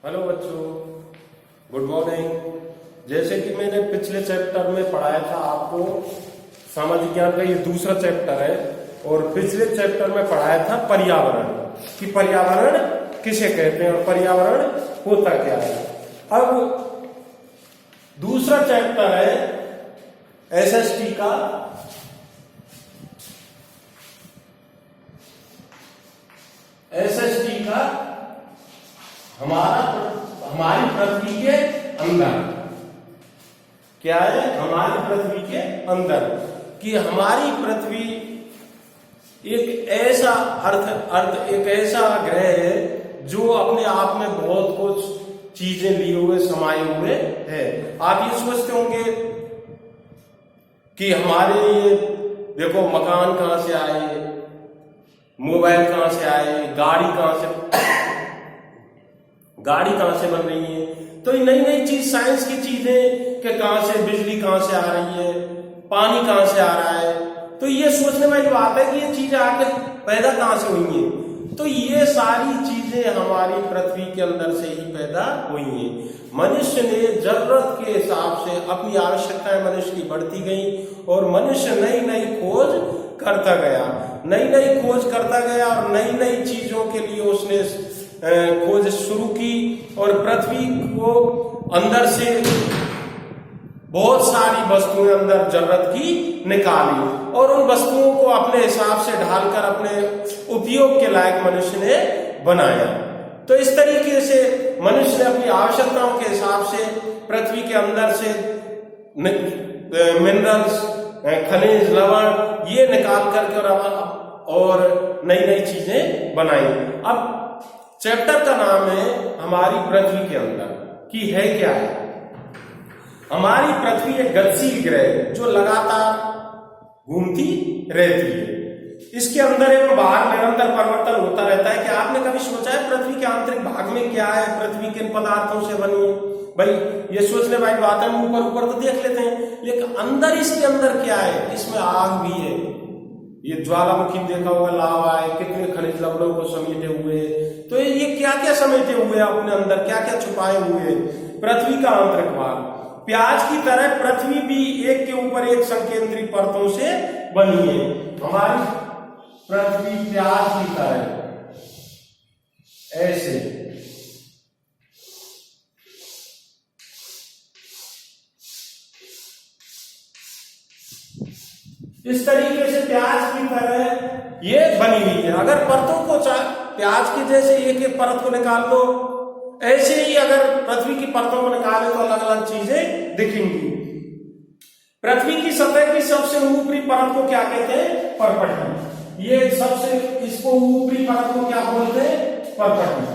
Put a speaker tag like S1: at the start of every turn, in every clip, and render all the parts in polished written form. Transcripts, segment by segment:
S1: Hello बच्चों, good morning. जैसे कि मैंने पिछले चैप्टर में पढ़ाया था आपको, सामाजिक ज्ञान का ये दूसरा चैप्टर है, और पिछले चैप्टर में पढ़ाया था पर्यावरण, कि पर्यावरण किसे कहते हैं और पर्यावरण होता क्या है। अब दूसरा चैप्टर है एसएसटी का, एसएसटी का हमारी पृथ्वी के अंदर क्या है, हमारी पृथ्वी के अंदर, कि हमारी पृथ्वी एक ऐसा एक ऐसा ग्रह है जो अपने आप में बहुत कुछ चीजें लिए हुए समाये हुए है। आप ये सोचते होंगे कि हमारे ये देखो मकान कहां से आए, मोबाइल कहां से आए, गाड़ी कहां से बन रही है। तो ये नई नई चीज, साइंस की चीजें कि कहां से बिजली कहां से आ रही है, पानी कहां से आ रहा है। तो ये सोचने वाली बात है कि ये चीजें आकर पैदा कहां से हुई हैं। तो ये सारी चीजें हमारी पृथ्वी के अंदर से ही पैदा हुई हैं। मनुष्य ने जरूरत के हिसाब से अपनी आवश्यकताएं मनुष्य की बढ़ती गई और मनुष्य नई नई खोज करता गया, और नई नई चीजों के लिए उसने खोज शुरू की और पृथ्वी को अंदर से बहुत सारी वस्तुएं अंदर जरूरत की निकाली और उन वस्तुओं को अपने हिसाब से ढालकर अपने उपयोग के लायक मनुष्य ने बनाया। तो इस तरीके से मनुष्य ने अपनी आवश्यकताओं के हिसाब से पृथ्वी के अंदर से मिनरल्स, खनिज, लवण ये निकाल करके और नई नई चीजें बनाई। अब चैप्टर का नाम है हमारी पृथ्वी के अंदर, कि है क्या है। हमारी पृथ्वी एक गतिशील ग्रह है जो लगातार घूमती रहती है। इसके अंदर एवं बाहर निरंतर परिवर्तन होता रहता है। क्या आपने कभी सोचा है पृथ्वी के आंतरिक भाग में क्या है, पृथ्वी किन पदार्थों से बनी है? भाई ये सोचने वाली बात है, हम ऊपर तो देख लेते हैं, लेकिन अंदर, इसके अंदर क्या है? इसमें आग भी है, ये ज्वालामुखी देखा हुआ, लावा है, कितने खनिज लवणों को समेटे हुए। तो ये क्या क्या समेटे हुए अपने अंदर, क्या क्या छुपाए हुए? पृथ्वी का आंतरिक भाग प्याज की तरह पृथ्वी भी एक के ऊपर एक संकेंद्री परतों से बनी है। हमारी पृथ्वी प्याज की तरह ऐसे इस तरीके से प्याज की तरह ये बनी हुई है। अगर परतों को प्याज के जैसे एक एक परत को निकाल दो, ऐसे ही अगर पृथ्वी की परतों को निकाले तो अलग अलग चीजें दिखेंगी। पृथ्वी की सतह की सबसे ऊपरी परत को क्या कहते हैं? परपटी। ये सबसे, इसको ऊपरी परत को क्या बोलते हैं? परपटी।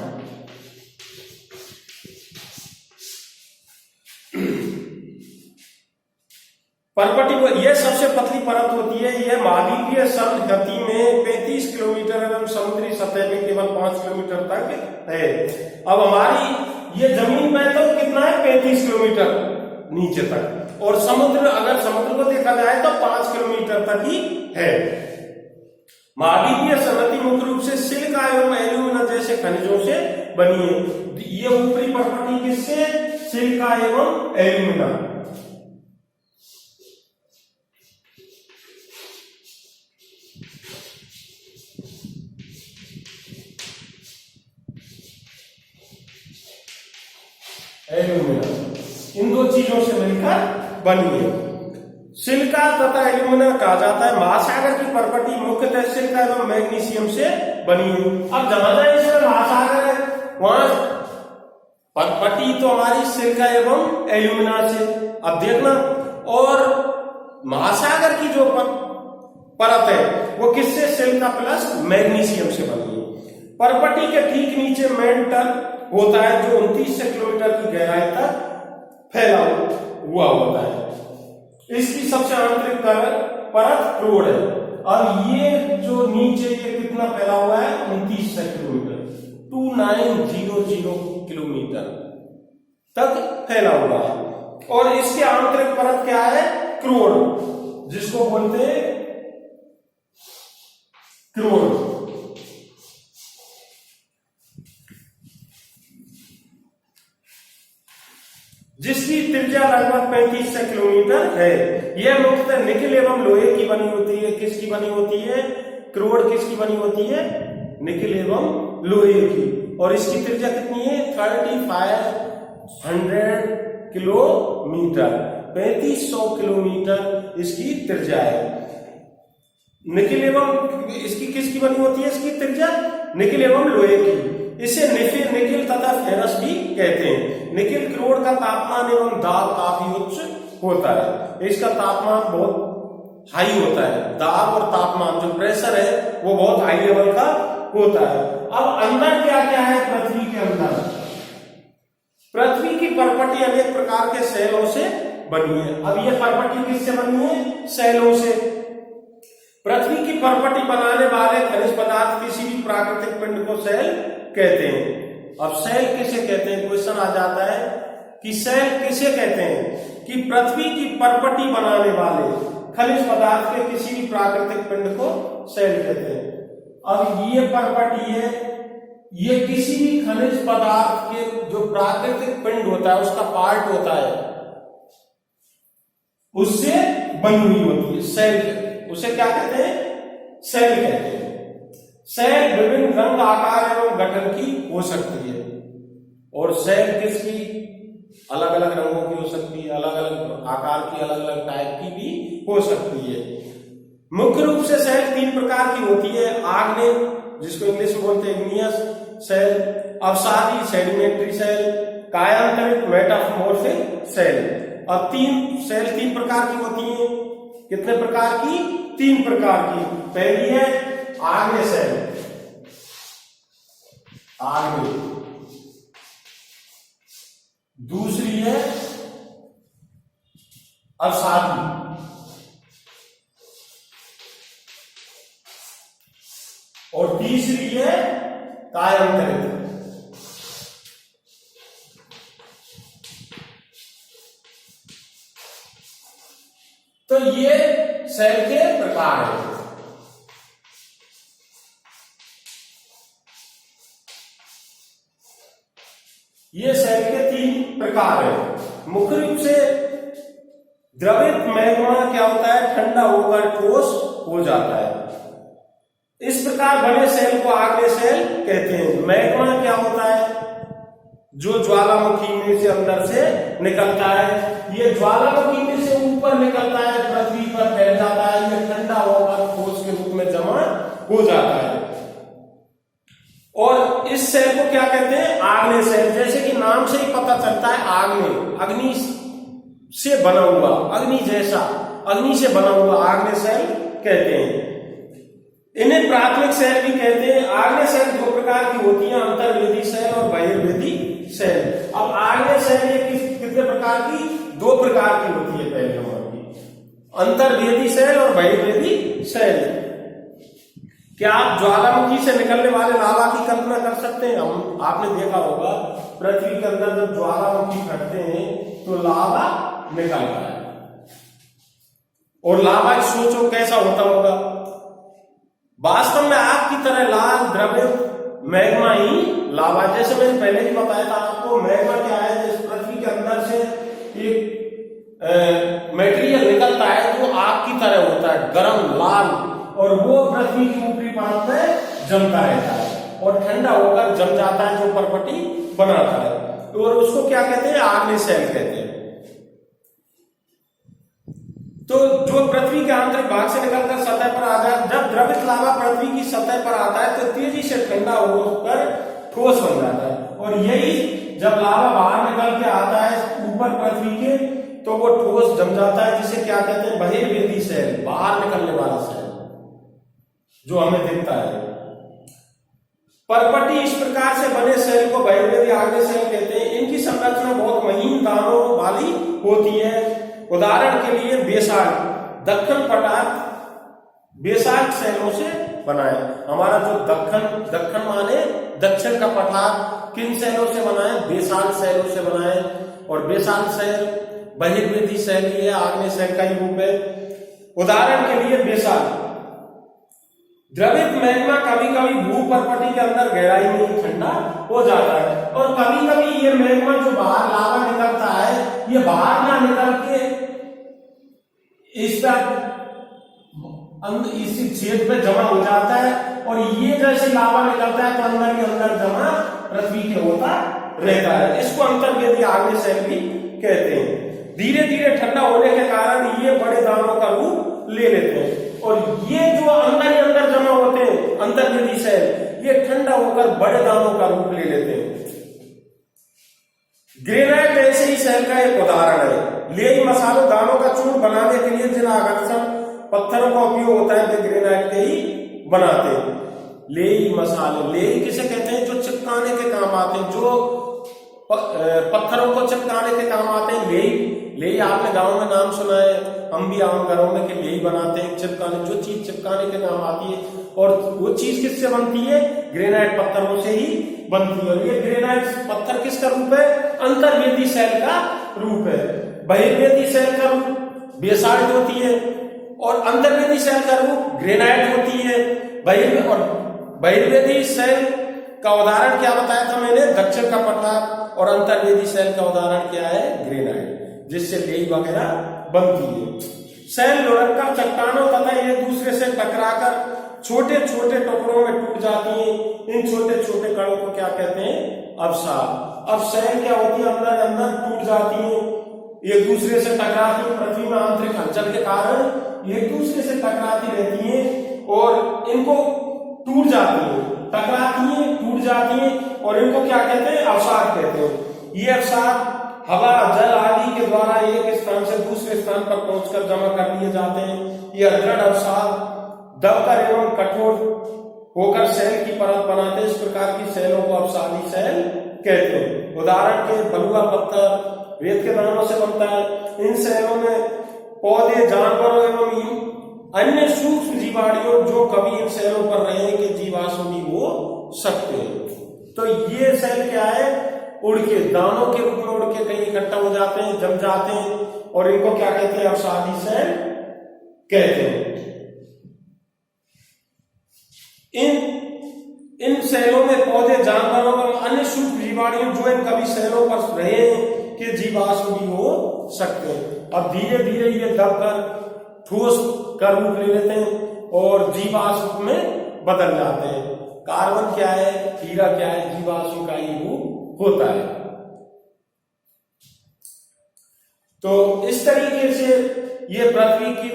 S1: परपटी को, यह सबसे पतली परत होती है। यह महाद्वीपीय सरल गति में 35 किलोमीटर एवं समुद्री सतह में केवल 5 किलोमीटर तक है। अब हमारी ये जमीन में तो कितना है? 35 किलोमीटर नीचे तक, और समुद्र, अगर समुद्र को देखा जाए तो 5 किलोमीटर तक ही है। महाद्वीपीय संगति मुख्य रूप से सिलिका एवं एल्यूमिना जैसे खनिजों से बनी है। ये ऊपरी परपटी किससे? सिलिका एवं एल्यूमिना। एल्यूमिना इन दो चीजों से मिलकर बनी है। सिलिका तथा एल्यूमिना कहा जाता है। महासागर की परपटी मुख्यतः सिलिका एवं मैग्नीशियम से बनी है। अब जहां जहां इसमें महासागर है वहां परपटी तो हमारी सिलिका एवं एल्यूमिना से। अब देखना, और महासागर की जो परत है वो किससे? सिलिका प्लस मैग्नीशियम से बनी है। परपटी के ठीक नीचे मेंटल होता है जो 29 किलोमीटर की गहराई तक फैला हुआ होता है। इसकी सबसे आंतरिक परत क्रोड है। अब ये जो नीचे ये कितना फैला हुआ है? 29 किलोमीटर, 2900 किलोमीटर तक फैला हुआ है। और इसके आंतरिक परत क्या है? क्रोड, जिसको बोलते हैं क्रोड। जिसकी त्रिज्या लगभग 35 किलोमीटर है। यह मुख्यतः निकिल एवं लोहे की बनी होती है। किसकी बनी होती है? क्रोड किसकी बनी होती है? निकिल एवं लोहे की। और इसकी त्रिज्या कितनी है? 3500 किलोमीटर, 3500 किलोमीटर इसकी त्रिज्या है। निकिल एवं इसकी किसकी बनी होती है? इसकी त्रिज्या निकिल एवं लोहे की। इसे निकिल तथा फेरस भी कहते हैं। निकिल क्रोड का तापमान एवं दाब काफी उच्च होता है। इसका तापमान बहुत हाई होता है। दाब और तापमान जो प्रेशर है वो बहुत हाई लेवल का होता है। अब अंदर क्या क्या है पृथ्वी के अंदर? पृथ्वी की परपटी अनेक प्रकार के सेलों से बनी है। अब ये परपटी किससे बनी है? सेलों से। पृथ्वी की परपटी बनाने वाले खनिज पदार्थ किसी भी प्राकृतिक पिंड को सेल कहते हैं। अब सेल किसे कहते हैं? क्वेश्चन आ जाता है कि सेल किसे कहते हैं? कि पृथ्वी की परपटी बनाने वाले खनिज पदार्थ के किसी भी प्राकृतिक पिंड को सेल कहते हैं। अब ये परपटी है, ये किसी भी खनिज पदार्थ के जो प्राकृतिक पिंड होता है उसका पार्ट होता है, उससे बनी हुई होती है। सेल उसे क्या कहते हैं? सेल कहते हैं। सेल विभिन्न रंग, आकार एवं गठन की हो सकती है। और सेल किसकी? अलग अलग रंगों की हो सकती है, अलग अलग आकार की, अलग अलग टाइप की भी हो सकती है। मुख्य रूप से सेल 3 प्रकार की होती है। आग्नेय, जिसको इंग्लिश में बोलते हैं इग्नियस सेल, अवसादी सेडिमेंट्री सेल, कायांतरित मेटामॉर्फिक सेल। अब 3 प्रकार की होती है। कितने प्रकार की? 3 प्रकार की। पहली है आग्नेय सेल, आग्नेय। दूसरी है अवसादी, और तीसरी है कायांतरित। तो ये सेल के प्रकार हैं। ये सेल के 3 प्रकार हैं। मुख्य रूप से द्रवित मैग्मा क्या होता है? ठंडा होकर ठोस हो जाता है। इस प्रकार बने सेल को आग्नेय सेल कहते हैं। मैग्मा क्या होता है? जो ज्वालामुखी में से अंदर से निकलता है। ये ज्वालामुखी में से ऊपर निकलता है, पृथ्वी पर फैल जाता है। ये ठंडा होकर ठोस के रूप में जमा हो जाता है। और इस सेल को क्या कहते हैं? आग्नेय सेल। जैसे कि नाम से ही पता चलता है, आग्नेय, अग्नि से बना हुआ, अग्नि जैसा, अग्नि से बना हुआ आग्नेय सेल कहते हैं। इन्हें प्राथमिक सेल भी कहते हैं। आग्नेय सेल 2 प्रकार की होती है, अंतर्वेदी सेल और बहिर्वेदी सेल। अब आग्नेय सेल ये कितने प्रकार की? 2 प्रकार की होती है। पहले नंबर की अंतर्वेदी सेल और बहिर्वेदी सेल। क्या आप ज्वालामुखी से निकलने वाले लावा की कल्पना कर सकते हैं? आपने देखा होगा पृथ्वी के अंदर जब ज्वालामुखी फटते हैं तो लावा निकलता है, और लावा सोचो कैसा होता होगा। वास्तव में आग की तरह लाल द्रवित मैग्मा ही लावा। जैसे मैंने पहले ही बताया था आपको, मैग्मा क्या है? जैसे पृथ्वी के अंदर से एक मटेरियल निकलता है जो आग की तरह होता है, गर्म लाल, और वो पृथ्वी की ऊपरी परत में जमता रहता है और ठंडा होकर जम जाता है, जो परपटी बनाता है। और उसको क्या कहते हैं? आग्नेय सेल कहते हैं। तो जो पृथ्वी के आंतरिक भाग से निकलकर सतह पर आ जाए, जब द्रवित लावा पृथ्वी की सतह पर आता है तो तेजी से ठंडा होकर ठोस बन जाता है। और यही जब लावा बाहर निकल के आता है ऊपर पृथ्वी के, तो वो ठोस जम जाता है, जिसे क्या कहते हैं? बहिर्वेदी सेल, बाहर निकलने वाला सेल जो हमें दिखता है। परपटी इस प्रकार से बने सेल को बहिर्वेदी आग्नेय सेल कहते हैं। इनकी संरचना बहुत महीन दानों वाली होती है। उदाहरण के लिए बेसाल्ट, दक्कन पठार बेसाल्ट सेलों से बना है। हमारा जो दक्कन माने दक्षिण का पठार किन सेलों से बना है? बेसाल्ट सेलों से बना है। और बेसाल्ट सेल बहिर्वेदी सेल ही है, आग्नेय सेल का ही रूप है। उदाहरण के लिए बेसाल्ट, द्रवित मैग्मा कभी कभी भूपर्पटी के अंदर गहराई में ठंडा हो जाता है, और कभी कभी ये मैग्मा जो बाहर लावा निकलता है, ये बाहर ना निकल के इस छेद पे जमा हो जाता है, और ये जैसे लावा निकलता है तो अंदर ही अंदर जमा पृथ्वी के होता रहता है। इसको अंतर्वेदी आग्नेय शैल भी कहते हैं। धीरे धीरे ठंडा होने के कारण ये बड़े दानों का रूप ले लेते हैं, और ये जो अंदर ही अंदर जमा होते हैं अंतर्वेदी शैल, ये ठंडा होकर बड़े दानों का रूप ले लेते हैं। ग्रेनाइट ऐसे ही शैल का एक उदाहरण है। लेई मसालों दानों का चूर्ण बनाने के लिए जिन आकर्षण पत्थरों का उपयोग होता है वे ग्रेनाइट के ही बनाते हैं। लेई मसाले, लेई किसे कहते हैं? जो चिपकाने के काम आते हैं, जो पत्थरों को चिपकाने के काम आते हैं। लेई आपने गांव में नाम सुना है, हम भी आम घरों में कि लेई बनाते हैं, चिपकाने, जो चीज चिपकाने के काम आती है, और वो चीज किससे बनती है? ग्रेनाइट पत्थरों से ही बनती है। और ये ग्रेनाइट पत्थर किसका रूप है? अंतर्वेदी शैल का रूप है। बहिर्वेदी शैल का रूप बेसाल्ट होती है, और अंतर्वेदी शैल का रूप ग्रेनाइट होती है। बहिर्वेदी शैल का उदाहरण क्या बताया था मैंने? दक्षिण का पठार। और अंतर्वेदी शैल का उदाहरण क्या है? ग्रेनाइट, जिससे लेई वगैरह बनती है। शैल लुढ़ककर चट्टानों तथा एक दूसरे से टकराकर छोटे छोटे टुकड़ों में टूट जाती हैं। इन छोटे छोटे कणों को क्या कहते हैं? अवसाद। अब शैल क्या होती है? अंदर अंदर टूट जाती है, एक दूसरे से टकराती है। पृथ्वी में आंतरिक हलचल के कारण एक दूसरे से टकराती रहती हैं, और इनको टूट जाती है, टकराती हैं, टूट जाती हैं, और इनको क्या कहते हैं? अवसाद कहते हैं। ये अवसाद हवा, जल आदि के द्वारा एक स्थान से दूसरे स्थान पर पहुंचकर जमा कर लिए जाते हैं। ये दृढ़ अवसाद दबकर एवं कठोर होकर शैल की परत बनाते हैं। इस प्रकार की शैलों को अवसादी शैल कहते हैं। उदाहरण के बलुआ पत्थर रेत के दानों से बनता है। इन शैलों में पौधे, जानवरों एवं अन्य सूक्ष्म जीवाणुओं जो कभी इन शैलों पर रहे के जीवाश्म भी हो सकते हैं। तो ये शैल क्या है? उड़ के दानों के रूप में उड़ के कहीं इकट्ठा हो जाते हैं, जम जाते हैं, और इनको क्या कहते हैं? अवसादी शैल कहते हैं। इन शैलों में पौधे, जानवरों और अन्य सूक्ष्म जीवाणु जो इन कभी शैलों पर रहे के जीवाश्म भी हो सकते हैं। अब धीरे धीरे ये दबकर ठोस का रूप ले लेते हैं और जीवाश्म में बदल जाते हैं। कार्बन क्या है? हीरा क्या है? जीवाश्म का ही रूप होता है। तो इस तरीके से ये पृथ्वी की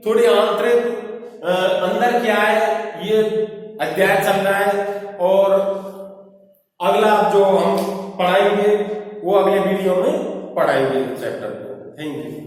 S1: थोड़ी आंतरिक अंदर क्या है ये अध्याय चल रहा है, और अगला जो हम पढ़ाएंगे वो अगले वीडियो में पढ़ाएंगे चैप्टर को। Thank you.